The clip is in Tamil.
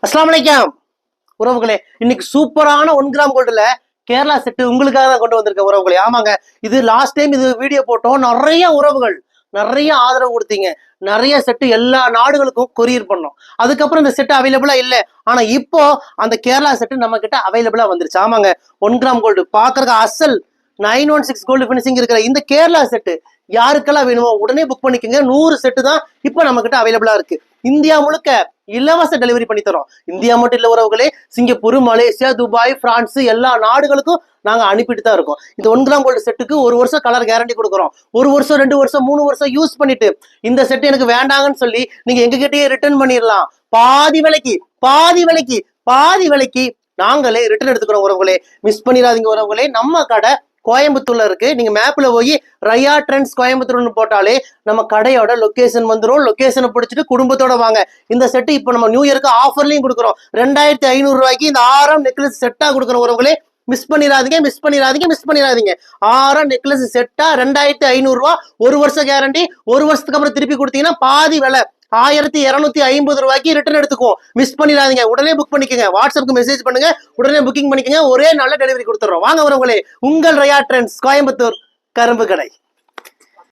அஸ்ஸலாமு அலைக்கும் உறவுகளே, இன்னைக்கு சூப்பரான 1 கிராம் கோல்டுல கேரளா செட்டு உங்களுக்காக தான் கொண்டு வந்திருக்க உறவுகளே. ஆமாங்க, இது லாஸ்ட் டைம் இது வீடியோ போட்டோம். நிறைய ஆதரவு கொடுத்தீங்க. நிறைய செட்டு எல்லா நாடுகளுக்கும் கொரியர் பண்ணோம். அதுக்கப்புறம் இந்த செட்டு அவைலபிளா இல்லை. ஆனா இப்போ அந்த கேரளா செட்டு நம்ம கிட்ட அவைலபிளா வந்துருச்சு. ஆமாங்க, 1 கிராம் கோல்டு பாக்குறதுக்கு அசல் 916 கோல்டு பினிஷிங் இருக்கிற இந்த கேரளா செட்டு யாருக்கெல்லாம் வேணுமோ உடனே புக் பண்ணிக்கோங்க. 100 செட்டு தான் இப்போ நம்ம கிட்ட அவைலபிளா இருக்கு. இந்தியா முழுக்க இலவச டெலிவரி பண்ணி தரோம். இந்தியா மட்டும் இல்ல உறவுகளே, சிங்கப்பூர், மலேசியா, துபாய், பிரான்ஸ் எல்லா நாடுகளுக்கும் நாங்க அனுப்பிட்டு தான் இருக்கோம். இந்த 1 கிராம் கோல்டு செட்டுக்கு 1 வருஷம் கலர் கேரண்டி கொடுக்குறோம். 1 வருஷம் 2 வருஷம் 3 வருஷம் யூஸ் பண்ணிட்டு இந்த செட் எனக்கு வேண்டாங்கன்னு சொல்லி நீங்க எங்க கிட்டயே ரிட்டர்ன் பண்ணிடலாம். பாதி விலைக்கு நாங்களே ரிட்டர்ன் எடுத்துக்கிறோம் உறவுகளே. மிஸ் பண்ணிடாதீங்க உறவுகளே. நம்ம கடை கோயம்புத்தூர்ல இருக்கு. நீங்க மேப்ல போய் ரயா ட்ரெண்ட்ஸ் கோயம்புத்தூர்னு போட்டாலே நம்ம கடையோட லொகேஷன் வந்துடும். லொகேஷனை பிடிச்சிட்டு குடும்பத்தோட வாங்க. இந்த செட்டு இப்போ நம்ம நியூ இயருக்கு ஆஃபர்லயும் கொடுக்குறோம். 2500 ரூபாய்க்கு இந்த 6 நெக்லஸ் செட்டா கொடுக்குறோம் உறவுகளே. மிஸ் பண்ணிடாதீங்க. 6 நெக்லஸ் செட்டா 2500 ரூபாய். 1 வருஷம் கேரண்டி. 1 வருஷத்துக்கு அப்புறம் திருப்பி கொடுத்தீங்கன்னா பாதி விலை 1250 ரூபாய்க்கு ரிட்டர்ன் எடுத்துக்குவோம். மிஸ் பண்ணிடாதீங்க. உடனே புக் பண்ணிக்கோங்க. வாட்ஸ்அப்புக்கு மெசேஜ் பண்ணுங்க. உடனே புக்கிங் பண்ணிக்கோங்க. ஒரே நாள்ல டெலிவரி கொடுத்துறோம். வாங்க உறவுகளே, உங்கள் ரயா ட்ரெண்ட்ஸ் கோயம்புத்தூர் கரும்பு கடை.